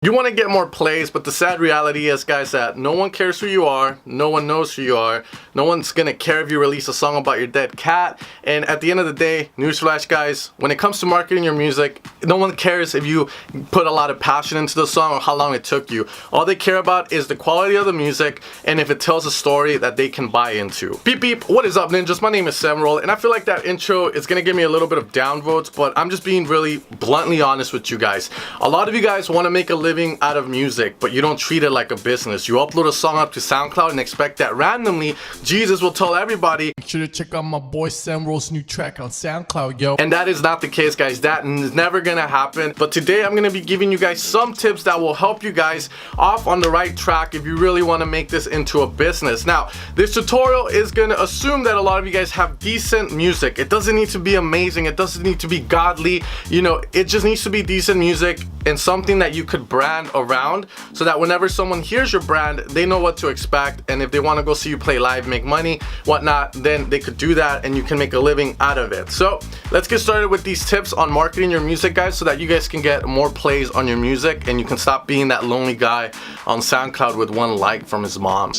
You want to get more plays, but the sad reality is, guys, that no one cares who you are, no one knows who you are, no one's gonna care if you release a song about your dead cat, and at the end of the day, newsflash, guys, when it comes to marketing your music, no one cares if you put a lot of passion into the song or how long it took you. All they care about is the quality of the music and if it tells a story that they can buy into. Beep beep, what is up, ninjas? My name is Semirole, and I feel like that intro is gonna give me a little bit of downvotes, but I'm just being really bluntly honest with you guys. A lot of you guys want to make a living out of music, but you don't treat it like a business. You upload a song up to SoundCloud and expect that randomly Jesus will tell everybody, make sure to check out my boy Semirole's new track on SoundCloud, yo. And that is not the case, guys. That is never gonna happen. But today I'm gonna be giving you guys some tips that will help you guys off on the right track if you really want to make this into a business. Now, this tutorial is gonna assume that a lot of you guys have decent music. It doesn't need to be amazing. It doesn't need to be godly. You know, it just needs to be decent music and something that you could brand around, so that whenever someone hears your brand, they know what to expect, and if they want to go see you play live, make money, whatnot, then they could do that and you can make a living out of it. So let's get started with these tips on marketing your music, guys, so that you guys can get more plays on your music and you can stop being that lonely guy on SoundCloud with one like from his mom.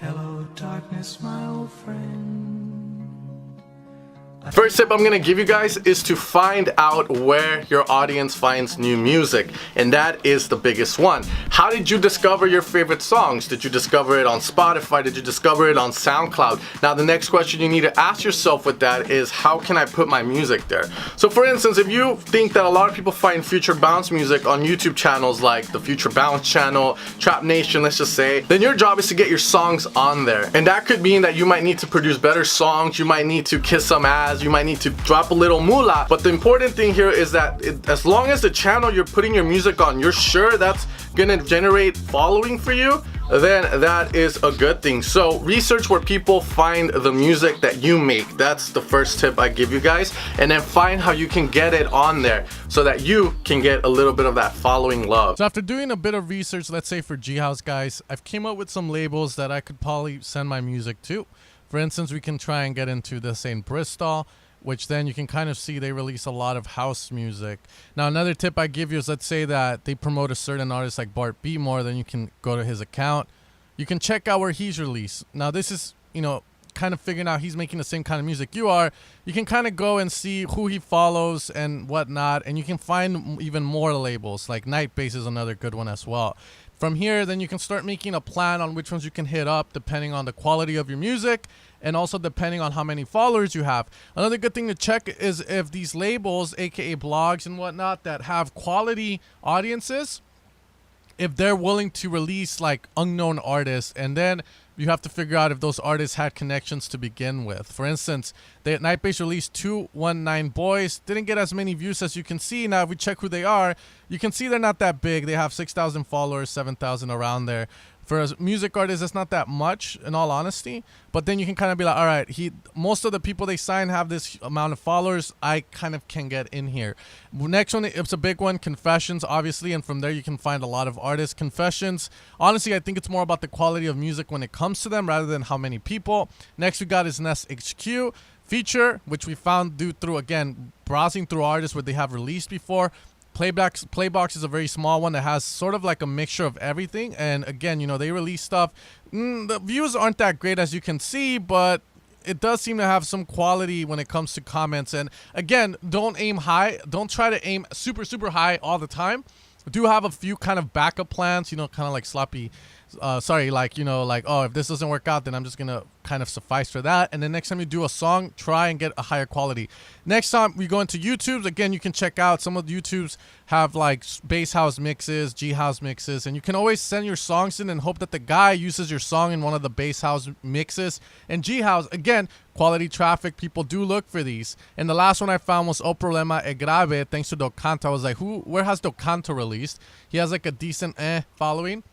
Hello darkness, my old friend. First tip I'm gonna give you guys is to find out where your audience finds new music, and that is the biggest one. How did you discover your favorite songs? Did you discover it on Spotify? Did you discover it on SoundCloud? Now the next question you need to ask yourself with that is, how can I put my music there? So for instance, if you think that a lot of people find Future Bounce music on YouTube channels like the Future Bounce channel, Trap Nation, let's just say, then your job is to get your songs on there. And that could mean that you might need to produce better songs, you might need to kiss some ass, you might need to drop a little moolah, but the important thing here is that as long as the channel you're putting your music on, you're sure that's gonna generate following for you, then that is a good thing. So research where people find the music that you make. That's the first tip I give you guys, and then find how you can get it on there so that you can get a little bit of that following love. So after doing a bit of research, let's say for G House, guys, I've came up with some labels that I could probably send my music to. For instance, we can try and get into the St. Bristol, which then you can kind of see they release a lot of house music. Now, another tip I give you is, let's say that they promote a certain artist like Bart B more, then you can go to his account. You can check out where he's released. Now, this is, you know, kind of figuring out he's making the same kind of music you are. You can kind of go and see who he follows and whatnot, and you can find even more labels, like Nightbase is another good one as well. From here, then you can start making a plan on which ones you can hit up depending on the quality of your music and also depending on how many followers you have. Another good thing to check is if these labels, aka blogs and whatnot, that have quality audiences, if they're willing to release like unknown artists, and then you have to figure out if those artists had connections to begin with. For instance, Nightbase released 219 Boys, didn't get as many views as you can see. Now, if we check who they are, you can see they're not that big. They have 6,000 followers, 7,000 around there. For a music artist, it's not that much, in all honesty. But then you can kind of be like, all right, most of the people they sign have this amount of followers. I kind of can get in here. Next one, it's a big one, Confessions, obviously. And from there, you can find a lot of artists. Confessions, honestly, I think it's more about the quality of music when it comes to them rather than how many people. Next, we got is Nest HQ. Feature, which we found through, again, browsing through artists where they have released before. Playbox is a very small one that has sort of like a mixture of everything, and again, you know, they release stuff. The views aren't that great as you can see, but it does seem to have some quality when it comes to comments. And again, don't aim high, don't try to aim super high all the time. Do have a few kind of backup plans, you know, kind of like sloppy, like, you know, like, oh, if this doesn't work out, then I'm just gonna kind of suffice for that. And then next time you do a song, try and get a higher quality. Next time we go into YouTube's, again, you can check out some of the YouTube's have like bass house mixes, G house mixes, and you can always send your songs in and hope that the guy uses your song in one of the bass house mixes. And G house, again, quality traffic, people do look for these. And the last one I found was O Problema E Grave, thanks to Docanta. I was like, where has Docanta released? He has like a decent following.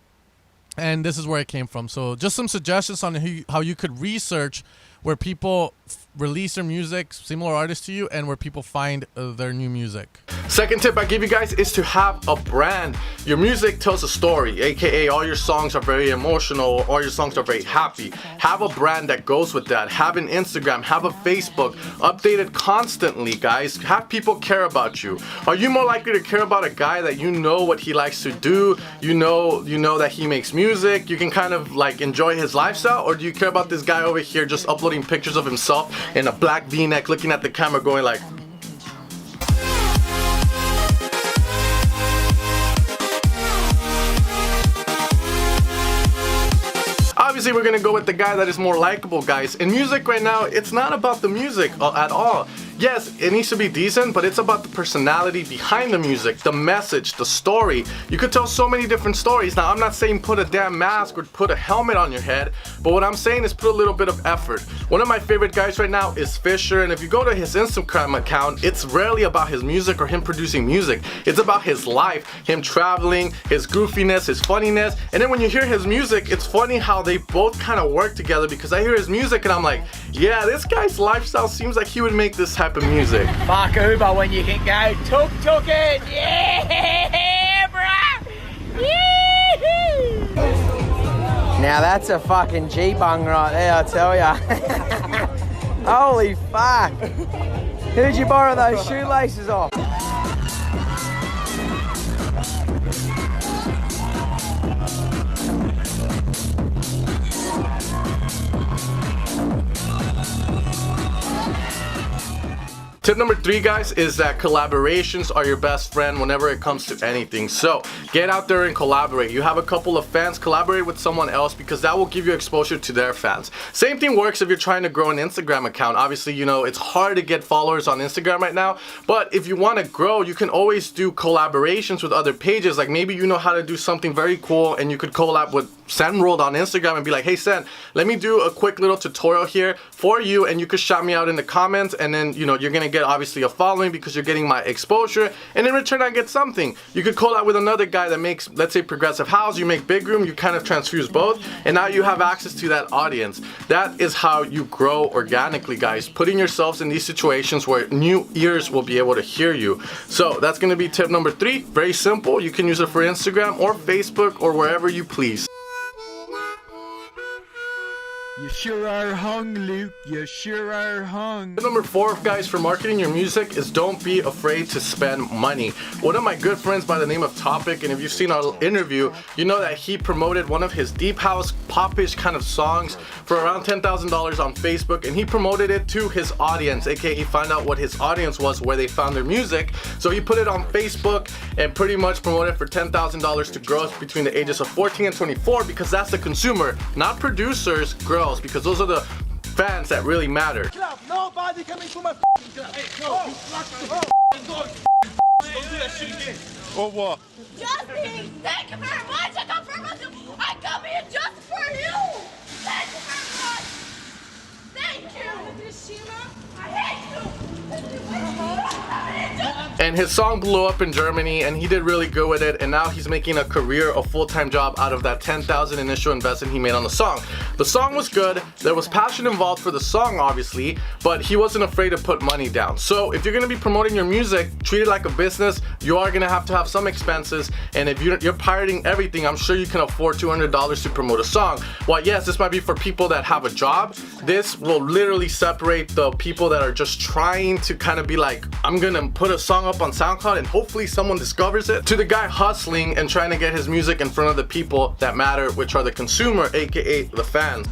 And this is where it came from. So just some suggestions on how you could research where people release their music, similar artists to you, and where people find their new music? Second tip I give you guys is to have a brand. Your music tells a story, aka all your songs are very emotional, all your songs are very happy. Have a brand that goes with that. Have an Instagram, have a Facebook, update it constantly, guys. Have people care about you. Are you more likely to care about a guy that you know what he likes to do, you know that he makes music, you can kind of like enjoy his lifestyle, or do you care about this guy over here just uploading pictures of himself in a black V-neck looking at the camera going like, obviously we're gonna go with the guy that is more likable, guys. In music right now, it's not about the music at all. Yes, it needs to be decent, but it's about the personality behind the music, the message, the story. You could tell so many different stories. Now, I'm not saying put a damn mask or put a helmet on your head, but what I'm saying is put a little bit of effort. One of my favorite guys right now is Fisher, and if you go to his Instagram account, it's rarely about his music or him producing music. It's about his life, him traveling, his goofiness, his funniness, and then when you hear his music, it's funny how they both kind of work together, because I hear his music and I'm like, yeah, this guy's lifestyle seems like he would make this type of music. Fuck Uber when you can go tuk-tuking, yeah, bruh! Yee-hoo! Now that's a fucking G-bung right there, I tell ya. Holy fuck! Who'd you borrow those shoelaces off? Tip number 3, guys, is that collaborations are your best friend whenever it comes to anything. So get out there and collaborate. You have a couple of fans, collaborate with someone else, because that will give you exposure to their fans. Same thing works if you're trying to grow an Instagram account. Obviously, you know, it's hard to get followers on Instagram right now, but if you want to grow, you can always do collaborations with other pages. Like maybe you know how to do something very cool and you could collab with Senworld on Instagram and be like, hey Sen, let me do a quick little tutorial here for you, and you could shout me out in the comments, and then, you know, you're gonna get obviously a following because you're getting my exposure, and in return I get something. You could collab with another guy that makes, let's say, progressive house, you make big room, you kind of transfuse both, and now you have access to that audience. That is how you grow organically, guys, putting yourselves in these situations where new ears will be able to hear you. So that's gonna be tip number 3. Very simple. You can use it for Instagram or Facebook or wherever you please. You sure are hung, Luke. You sure are hung. Number 4, guys, for marketing your music is don't be afraid to spend money. One of my good friends by the name of Topic, and if you've seen our interview, you know that he promoted one of his deep house, popish kind of songs for around $10,000 on Facebook, and he promoted it to his audience, aka he found out what his audience was, where they found their music. So he put it on Facebook and pretty much promoted it for $10,000 to girls between the ages of 14 and 24, because that's the consumer, not producers, girls, because those are the fans that really matter. Nobody coming to my club. Hey, no, don't do that shit again. Or what? Justin, thank you very much. I come here just for you. Thank you very much. Thank you. I hate you. And his song blew up in Germany, and he did really good with it, and now he's making a career, a full-time job out of that $10,000 initial investment he made on the song. The song was good, there was passion involved for the song obviously, but he wasn't afraid to put money down. So if you're gonna be promoting your music, treat it like a business. You are gonna have to have some expenses, and if you're pirating everything, I'm sure you can afford $200 to promote a song. While yes, this might be for people that have a job, this will literally separate the people that are just trying to kind of be like, I'm gonna put a song up on SoundCloud and hopefully someone discovers it, to the guy hustling and trying to get his music in front of the people that matter, which are the consumer, aka the fans.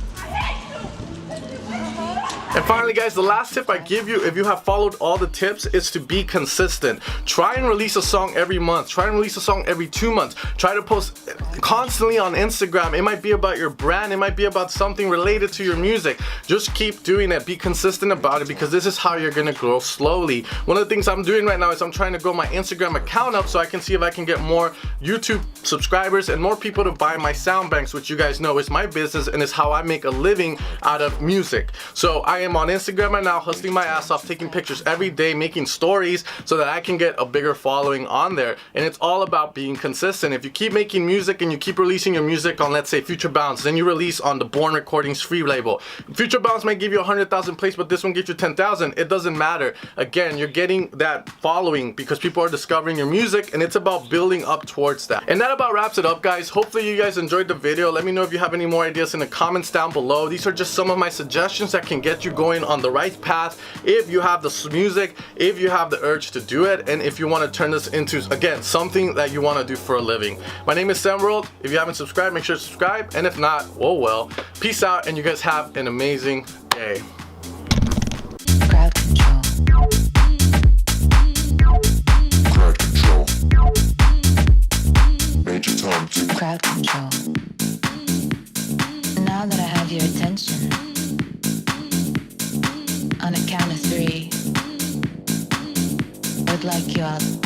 And finally, guys, the last tip I give you, if you have followed all the tips, is to be consistent. Try and release a song every month. Try and release a song every 2 months. Try to post constantly on Instagram. It might be about your brand. It might be about something related to your music. Just keep doing it. Be consistent about it, because this is how you're gonna grow slowly. One of the things I'm doing right now is I'm trying to grow my Instagram account up so I can see if I can get more YouTube subscribers and more people to buy my sound banks, which you guys know is my business and is how I make a living out of music. So I am on Instagram right now, hustling my ass off, taking pictures every day, making stories so that I can get a bigger following on there. And it's all about being consistent. If you keep making music and you keep releasing your music on, let's say, Future Bounce, then you release on the Born Recordings free label. Future Bounce might give you 100,000 plays, but this one gives you 10,000. It doesn't matter. Again, you're getting that following because people are discovering your music, and it's about building up towards that. And that about wraps it up, guys. Hopefully you guys enjoyed the video. Let me know if you have any more ideas in the comments down below. These are just some of my suggestions that can get you going on the right path if you have the music, if you have the urge to do it, and if you want to turn this into, again, something that you want to do for a living. My name is Sam World. If you haven't subscribed, make sure to subscribe, and if not, oh well. Peace out, and you guys have an amazing day. Crowd control. Crowd control. Major Tom 2. Crowd control. Now that I have your attention, on a count of 3, I'd like you all